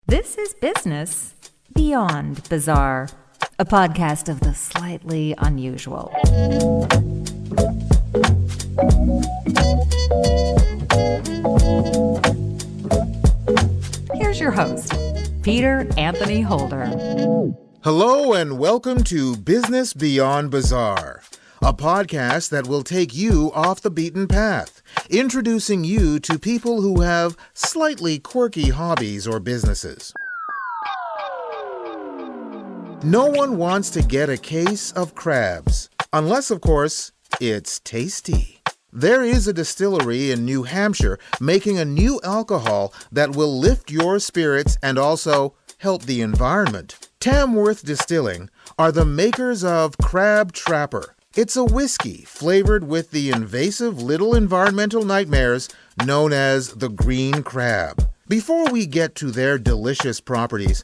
This is Business Beyond Bizarre, a podcast of the slightly unusual. Here's your host, Peter Anthony Holder. Hello and welcome to Business Beyond Bizarre, a podcast that will take you off the beaten path, introducing you to people who have slightly quirky hobbies or businesses. No one wants to get a case of crabs, unless, of course, it's tasty. There is a distillery in New Hampshire making a new alcohol that will lift your spirits and also help the environment. Tamworth Distilling are the makers of Crab Trapper. It's a whiskey flavored with the invasive little environmental nightmares known as the green crab. Before we get to their delicious properties,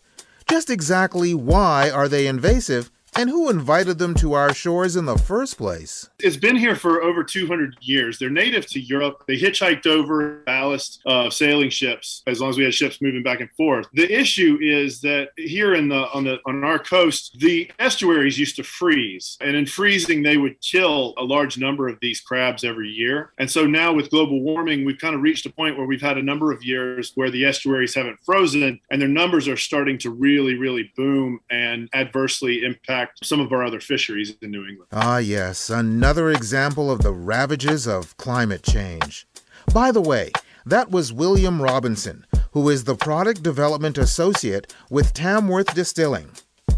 just exactly why are they invasive and who invited them to our shores in the first place? It's been here for over 200 years. They're native to Europe. They hitchhiked over ballast sailing ships as long as we had ships moving back and forth. The issue is that here on our coast, the estuaries used to freeze. And in freezing, they would kill a large number of these crabs every year. And so now with global warming, we've kind of reached a point where we've had a number of years where the estuaries haven't frozen and their numbers are starting to really, really boom and adversely impact some of our other fisheries in New England. Ah, yes, another example of the ravages of climate change. By the way, that was William Robinson, who is the Product Development Associate with Tamworth Distilling.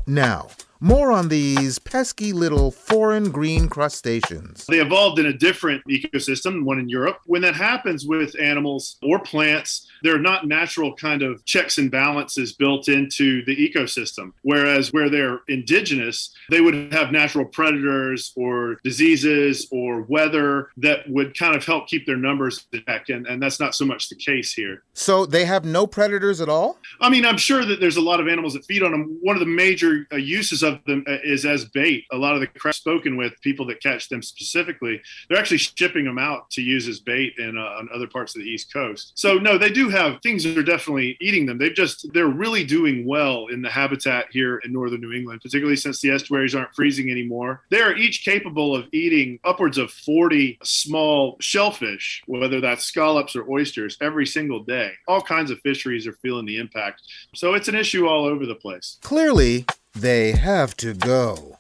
Now, more on these pesky little foreign green crustaceans. They evolved in a different ecosystem, one in Europe. When that happens with animals or plants, there are not natural kind of checks and balances built into the ecosystem. Whereas where they're indigenous, they would have natural predators or diseases or weather that would kind of help keep their numbers in check. And that's not so much the case here. So they have no predators at all? I mean, I'm sure that there's a lot of animals that feed on them. One of the major uses of them is as bait. A lot of the crabs spoken with, people that catch them specifically, they're actually shipping them out to use as bait on other parts of the East Coast. So no, they do have things that are definitely eating them. They're really doing well in the habitat here in northern New England, particularly since the estuaries aren't freezing anymore. They are each capable of eating upwards of 40 small shellfish, whether that's scallops or oysters, every single day. All kinds of fisheries are feeling the impact. So it's an issue all over the place. Clearly, they have to go.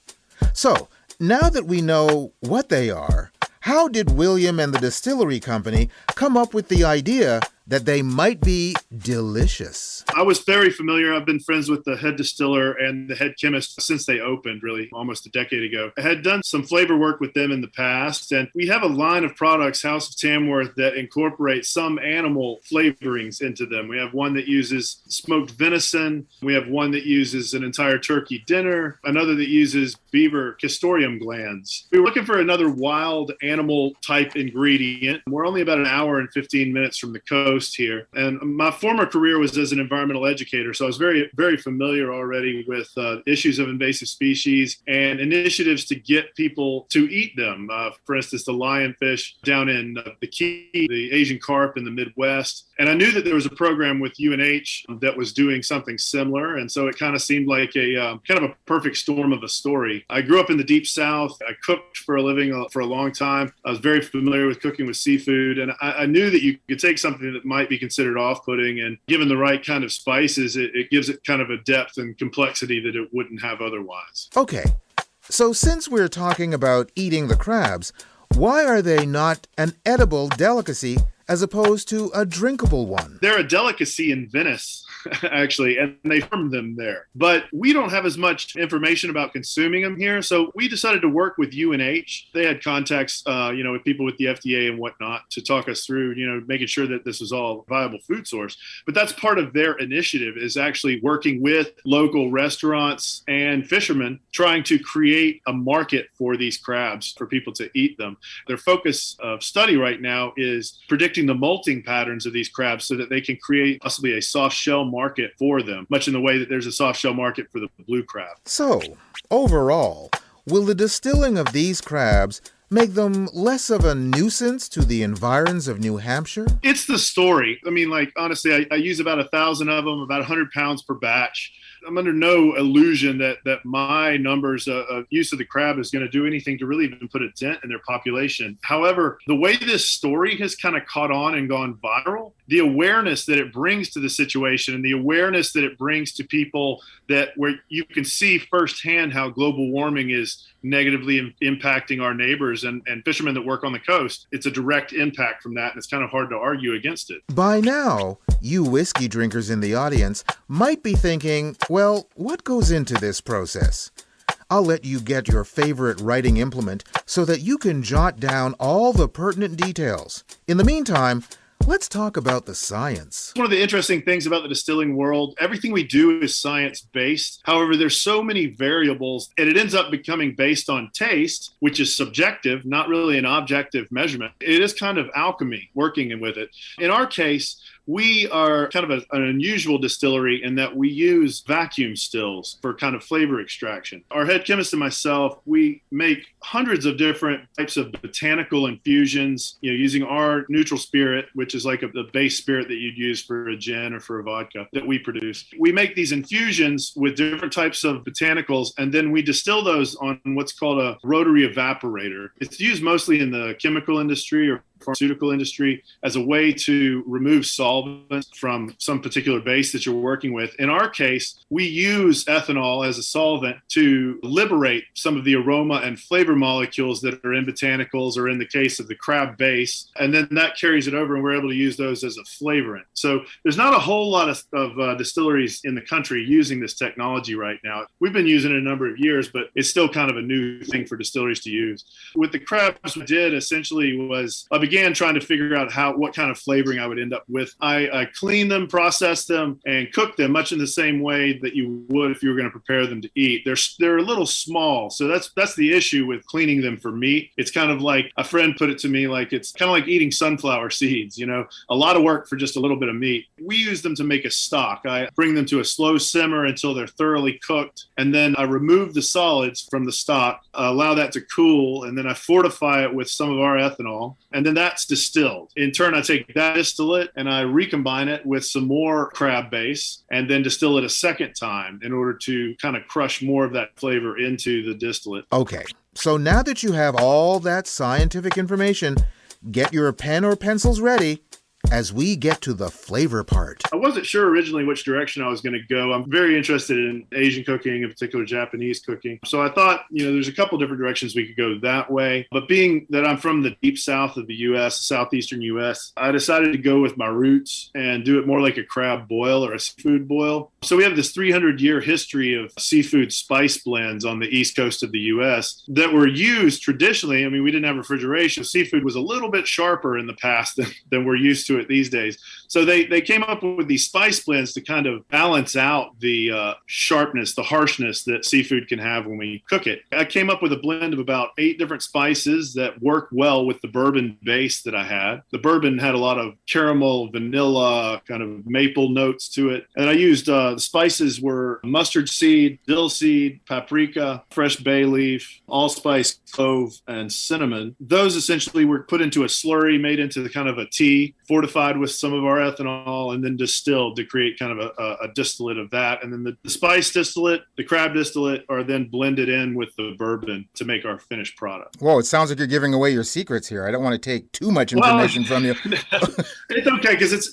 So, now that we know what they are, how did William and the distillery company come up with the idea that they might be delicious? I was very familiar. I've been friends with the head distiller and the head chemist since they opened, really, almost a decade ago. I had done some flavor work with them in the past, and we have a line of products, House of Tamworth, that incorporate some animal flavorings into them. We have one that uses smoked venison. We have one that uses an entire turkey dinner, another that uses beaver castoreum glands. We were looking for another wild animal type ingredient. We're only about an hour and 15 minutes from the coast here. And my former career was as an environmental educator, so I was very, very familiar already with issues of invasive species and initiatives to get people to eat them. For instance, the lionfish down in the Key, the Asian carp in the Midwest. And I knew that there was a program with UNH that was doing something similar. And so it kind of seemed like a kind of a perfect storm of a story. I grew up in the Deep South. I cooked for a living for a long time. I was very familiar with cooking with seafood. And I knew that you could take something that might be considered off-putting, and given the right kind of spices, it gives it kind of a depth and complexity that it wouldn't have otherwise. Okay, so since we're talking about eating the crabs, why are they not an edible delicacy as opposed to a drinkable one? They're a delicacy in Venice, actually, and they farm them there. But we don't have as much information about consuming them here, so we decided to work with UNH. They had contacts, with people with the FDA and whatnot to talk us through, making sure that this was all a viable food source. But that's part of their initiative, is actually working with local restaurants and fishermen, trying to create a market for these crabs for people to eat them. Their focus of study right now is predicting the molting patterns of these crabs so that they can create possibly a soft shell market for them, much in the way that there's a soft shell market for the blue crab. So, overall, will the distilling of these crabs Make them less of a nuisance to the environs of New Hampshire? It's the story. I mean, like, honestly, I use about 1,000 of them, about 100 pounds per batch. I'm under no illusion that my numbers of use of the crab is going to do anything to really even put a dent in their population. However, the way this story has kind of caught on and gone viral, the awareness that it brings to the situation and the awareness that it brings to people that where you can see firsthand how global warming is negatively impacting our neighbors and fishermen that work on the coast. It's a direct impact from that, and it's kind of hard to argue against it. By now, you whiskey drinkers in the audience might be thinking, well, what goes into this process? I'll let you get your favorite writing implement so that you can jot down all the pertinent details. In the meantime, let's talk about the science. One of the interesting things about the distilling world, everything we do is science-based. However, there's so many variables, and it ends up becoming based on taste, which is subjective, not really an objective measurement. It is kind of alchemy working with it. In our case, we are kind of an unusual distillery in that we use vacuum stills for kind of flavor extraction. Our head chemist and myself, we make hundreds of different types of botanical infusions, using our neutral spirit, which is like the base spirit that you'd use for a gin or for a vodka that we produce. We make these infusions with different types of botanicals, and then we distill those on what's called a rotary evaporator. It's used mostly in the chemical industry or pharmaceutical industry as a way to remove solvents from some particular base that you're working with. In our case, we use ethanol as a solvent to liberate some of the aroma and flavor molecules that are in botanicals or in the case of the crab base. And then that carries it over and we're able to use those as a flavorant. So there's not a whole lot of distilleries in the country using this technology right now. We've been using it a number of years, but it's still kind of a new thing for distilleries to use. With the crabs, we did essentially was I began trying to figure out what kind of flavoring I would end up with. I clean them, process them, and cook them much in the same way that you would if you were going to prepare them to eat. They're a little small, so that's the issue with cleaning them for meat. It's kind of like a friend put it to me, like it's kind of like eating sunflower seeds. A lot of work for just a little bit of meat. We use them to make a stock. I bring them to a slow simmer until they're thoroughly cooked, and then I remove the solids from the stock, allow that to cool, and then I fortify it with some of our ethanol, and then that's distilled. In turn, I take that distillate and I recombine it with some more crab base and then distill it a second time in order to kind of crush more of that flavor into the distillate. Okay, so now that you have all that scientific information, get your pen or pencils ready as we get to the flavor part. I wasn't sure originally which direction I was going to go. I'm very interested in Asian cooking, in particular Japanese cooking. So I thought, there's a couple different directions we could go that way. But being that I'm from the deep south of the U.S., southeastern U.S., I decided to go with my roots and do it more like a crab boil or a seafood boil. So we have this 300-year history of seafood spice blends on the east coast of the U.S. that were used traditionally. I mean, we didn't have refrigeration. Seafood was a little bit sharper in the past than we're used to it these days. So they came up with these spice blends to kind of balance out the sharpness, the harshness that seafood can have when we cook it. I came up with a blend of about 8 different spices that work well with the bourbon base that I had. The bourbon had a lot of caramel, vanilla, kind of maple notes to it. And I used the spices were mustard seed, dill seed, paprika, fresh bay leaf, allspice, clove, and cinnamon. Those essentially were put into a slurry made into kind of a tea, fortified with some of our ethanol, and then distilled to create kind of a distillate of that. And then the spice distillate, the crab distillate are then blended in with the bourbon to make our finished product. Whoa, it sounds like you're giving away your secrets here. I don't want to take too much information from you. It's okay, because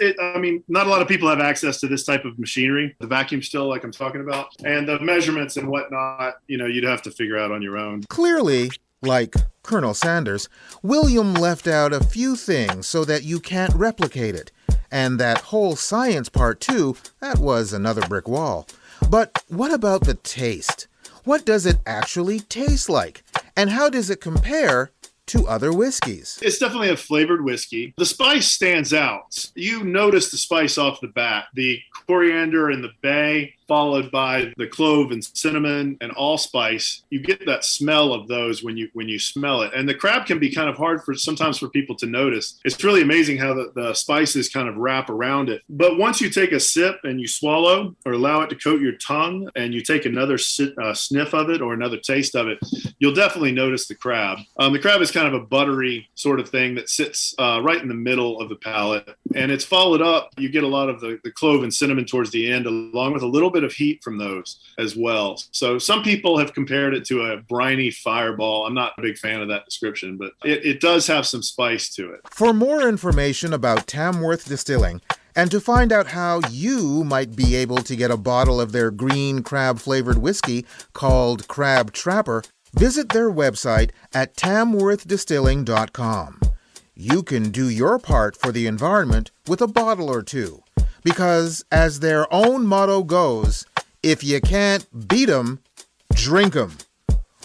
not a lot of people have access to this type of machinery, the vacuum still like I'm talking about, and the measurements and whatnot, you'd have to figure out on your own. Clearly, like Colonel Sanders, William left out a few things so that you can't replicate it. And that whole science part, too, that was another brick wall. But what about the taste? What does it actually taste like? And how does it compare to other whiskeys? It's definitely a flavored whiskey. The spice stands out. You notice the spice off the bat. The coriander and the bay followed by the clove and cinnamon and allspice. You get that smell of those when you smell it. And the crab can be kind of hard sometimes for people to notice. It's really amazing how the spices kind of wrap around it. But once you take a sip and you swallow or allow it to coat your tongue and you take another sniff of it or another taste of it, you'll definitely notice the crab. The crab is kind of a buttery sort of thing that sits right in the middle of the palate. And it's followed up. You get a lot of the clove and cinnamon towards the end, along with a little bit of heat from those as well. So some people have compared it to a briny fireball. I'm not a big fan of that description, but it does have some spice to it. For more information about Tamworth Distilling, and to find out how you might be able to get a bottle of their green crab-flavored whiskey called Crab Trapper, visit their website at tamworthdistilling.com. You can do your part for the environment with a bottle or two, because as their own motto goes, if you can't beat 'em, drink 'em.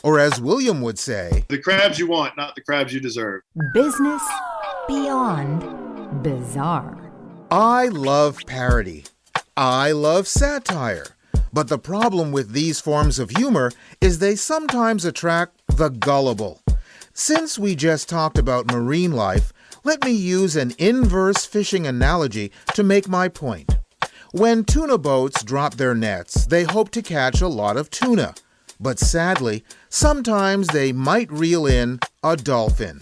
Or as William would say, the crabs you want, not the crabs you deserve. Business beyond bizarre. I love parody. I love satire. But the problem with these forms of humor is they sometimes attract the gullible. Since we just talked about marine life, let me use an inverse fishing analogy to make my point. When tuna boats drop their nets, they hope to catch a lot of tuna. But sadly, sometimes they might reel in a dolphin.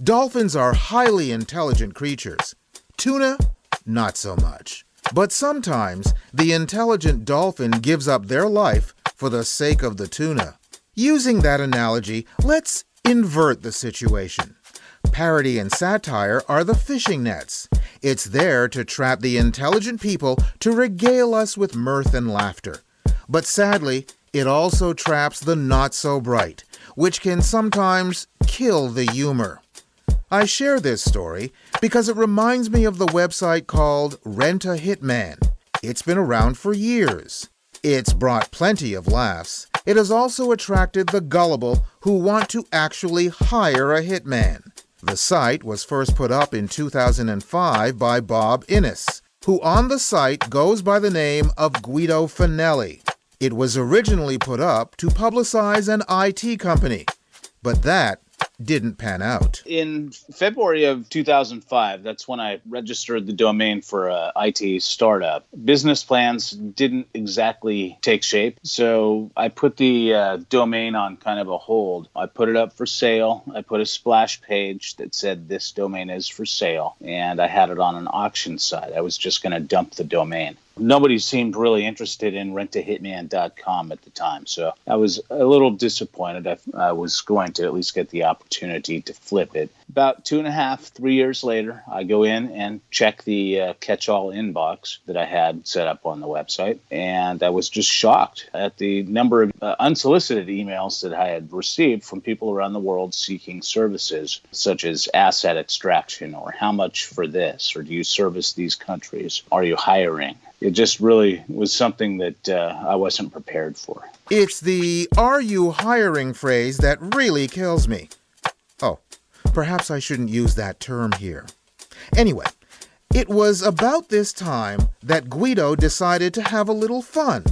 Dolphins are highly intelligent creatures. Tuna, not so much. But sometimes the intelligent dolphin gives up their life for the sake of the tuna. Using that analogy, let's invert the situation. Parody and satire are the fishing nets. It's there to trap the intelligent people to regale us with mirth and laughter. But sadly, it also traps the not-so-bright, which can sometimes kill the humor. I share this story because it reminds me of the website called Rent a Hitman. It's been around for years. It's brought plenty of laughs. It has also attracted the gullible who want to actually hire a hitman. The site was first put up in 2005 by Bob Innes, who on the site goes by the name of Guido Finelli. It was originally put up to publicize an IT company, but that didn't pan out. In February of 2005, that's when I registered the domain for a IT startup. Business plans didn't exactly take shape, so I put the domain on kind of a hold. I put it up for sale. I put a splash page that said this domain is for sale, and I had it on an auction site. I was just going to dump the domain. Nobody seemed really interested in rentahitman.com at the time, so I was a little disappointed. I was going to at least get the opportunity to flip it. About 2.5-3 years later, I go in and check the catch-all inbox that I had set up on the website, and I was just shocked at the number of unsolicited emails that I had received from people around the world seeking services, such as asset extraction, or how much for this, or do you service these countries, are you hiring? It just really was something that I wasn't prepared for. It's the "are you hiring" phrase that really kills me. Oh, perhaps I shouldn't use that term here. Anyway, it was about this time that Guido decided to have a little fun.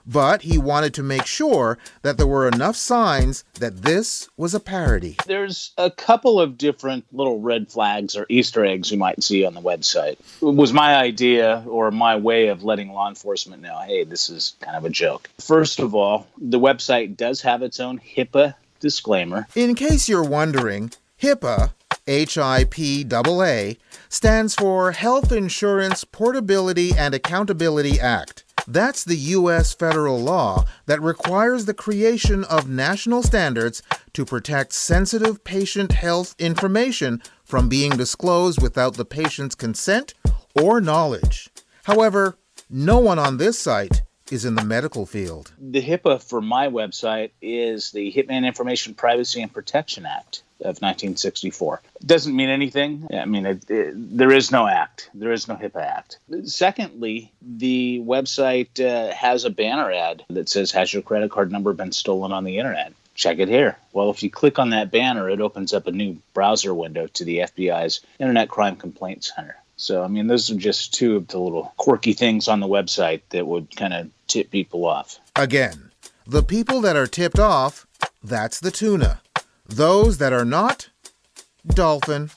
But he wanted to make sure that there were enough signs that this was a parody. There's a couple of different little red flags or Easter eggs you might see on the website. It was my idea or my way of letting law enforcement know, hey, this is kind of a joke. First of all, the website does have its own HIPAA disclaimer. In case you're wondering, HIPAA, HIPAA, stands for Health Insurance Portability and Accountability Act. That's the U.S. federal law that requires the creation of national standards to protect sensitive patient health information from being disclosed without the patient's consent or knowledge. However, no one on this site is in the medical field. The HIPAA for my website is the Hitman Information Privacy and Protection Act of 1964. It doesn't mean anything. I mean, there is no act. There is no HIPAA act. Secondly, the website has a banner ad that says, has your credit card number been stolen on the internet? Check it here. Well, if you click on that banner, it opens up a new browser window to the FBI's Internet Crime Complaint Center. So, I mean, those are just two of the little quirky things on the website that would kind of tip people off. Again, the people that are tipped off, that's the tuna. Those that are not, dolphin.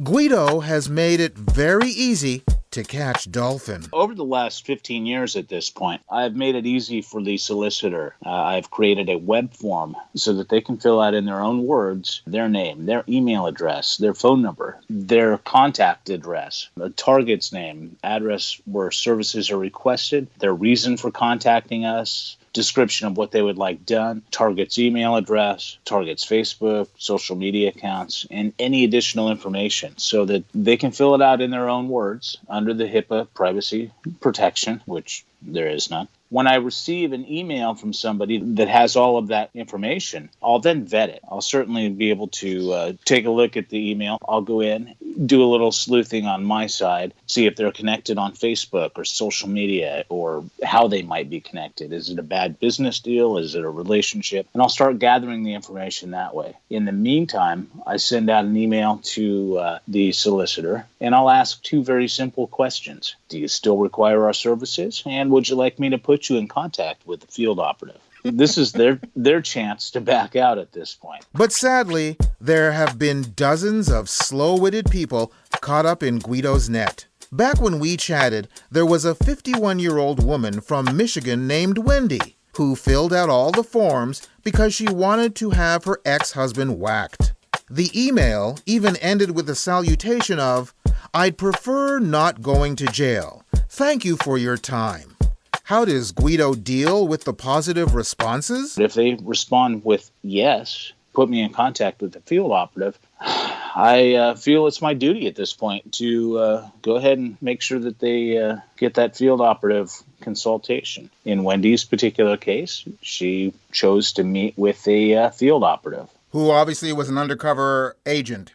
Guido has made it very easy to catch dolphin. Over the last 15 years at this point, I've made it easy for the solicitor. I've created a web form so that they can fill out in their own words their name, their email address, their phone number, their contact address, a target's name, address where services are requested, their reason for contacting us, description of what they would like done, target's email address, target's Facebook, social media accounts, and any additional information so that they can fill it out in their own words under the HIPAA privacy protection, which there is none. When I receive an email from somebody that has all of that information, I'll then vet it. I'll certainly be able to take a look at the email. I'll go in, do a little sleuthing on my side, see if they're connected on Facebook or social media or how they might be connected. Is it a bad business deal? Is it a relationship? And I'll start gathering the information that way. In the meantime, I send out an email to the solicitor, and I'll ask two very simple questions. Do you still require our services? And would you like me to put you in contact with the field operative? This is their chance to back out at this point. But sadly, there have been dozens of slow-witted people caught up in Guido's net. Back when we chatted, there was a 51-year-old woman from Michigan named Wendy who filled out all the forms because she wanted to have her ex-husband whacked. The email even ended with a salutation of, "I'd prefer not going to jail. Thank you for your time." How does Guido deal with the positive responses? If they respond with yes, put me in contact with the field operative, I feel it's my duty at this point to go ahead and make sure that they get that field operative consultation. In Wendy's particular case, she chose to meet with a field operative. Who obviously was an undercover agent.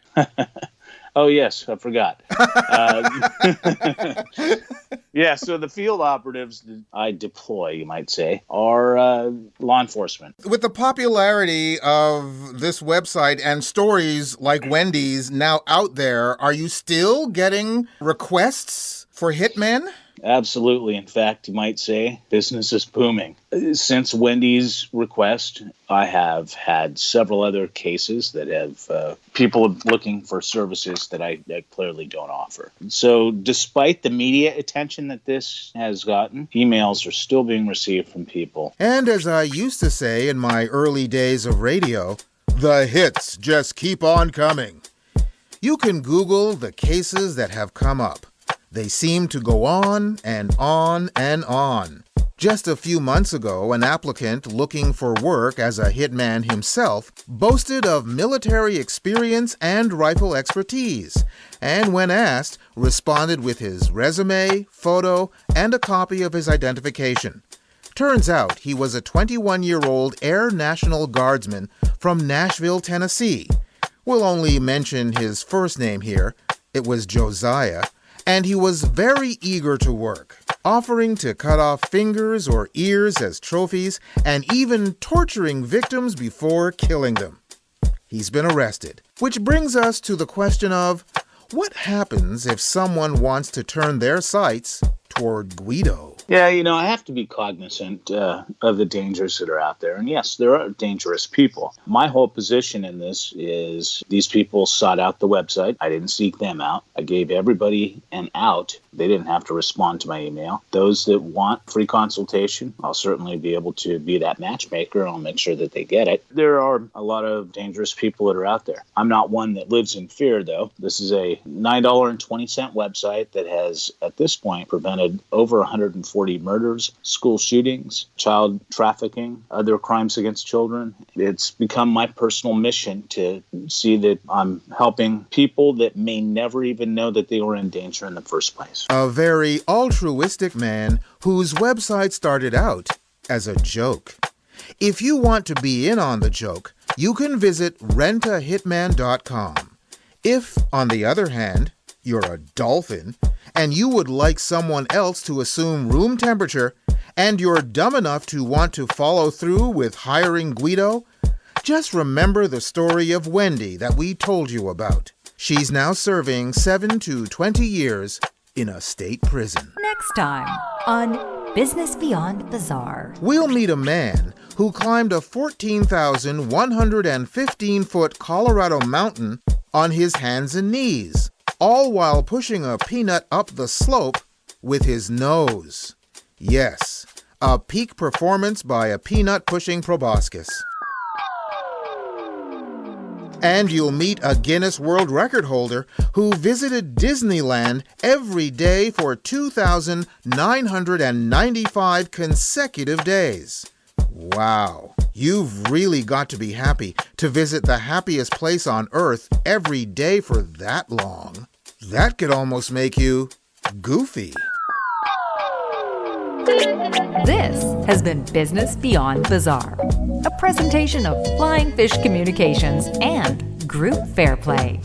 Oh, yes, I forgot. Yeah, so the field operatives that I deploy, you might say, are law enforcement. With the popularity of this website and stories like Wendy's now out there, are you still getting requests for hitmen? Absolutely. In fact, you might say business is booming. Since Wendy's request, I have had several other cases that have people looking for services that I clearly don't offer. So despite the media attention that this has gotten, emails are still being received from people. And as I used to say in my early days of radio, the hits just keep on coming. You can Google the cases that have come up. They seem to go on and on and on. Just a few months ago, an applicant looking for work as a hitman himself boasted of military experience and rifle expertise, and when asked, responded with his resume, photo, and a copy of his identification. Turns out he was a 21-year-old Air National Guardsman from Nashville, Tennessee. We'll only mention his first name here. It was Josiah. And he was very eager to work, offering to cut off fingers or ears as trophies and even torturing victims before killing them. He's been arrested, which brings us to the question of what happens if someone wants to turn their sights toward Guido? Yeah, I have to be cognizant of the dangers that are out there. And yes, there are dangerous people. My whole position in this is these people sought out the website. I didn't seek them out. I gave everybody an out. They didn't have to respond to my email. Those that want free consultation, I'll certainly be able to be that matchmaker. I'll make sure that they get it. There are a lot of dangerous people that are out there. I'm not one that lives in fear, though. This is a $9.20 website that has, at this point, prevented over 140 murders, school shootings, child trafficking, other crimes against children. It's become my personal mission to see that I'm helping people that may never even know that they were in danger in the first place. A very altruistic man whose website started out as a joke. If you want to be in on the joke, you can visit rentahitman.com. If, on the other hand, you're a dolphin, and you would like someone else to assume room temperature, and you're dumb enough to want to follow through with hiring Guido, just remember the story of Wendy that we told you about. She's now serving 7 to 20 years in a state prison. Next time on Business Beyond Bizarre. We'll meet a man who climbed a 14,115-foot Colorado mountain on his hands and knees, all while pushing a peanut up the slope with his nose. Yes, a peak performance by a peanut-pushing proboscis. And you'll meet a Guinness World Record holder who visited Disneyland every day for 2,995 consecutive days. Wow, you've really got to be happy to visit the happiest place on Earth every day for that long. That could almost make you goofy. This has been Business Beyond Bizarre, a presentation of Flying Fish Communications and Group Fair Play.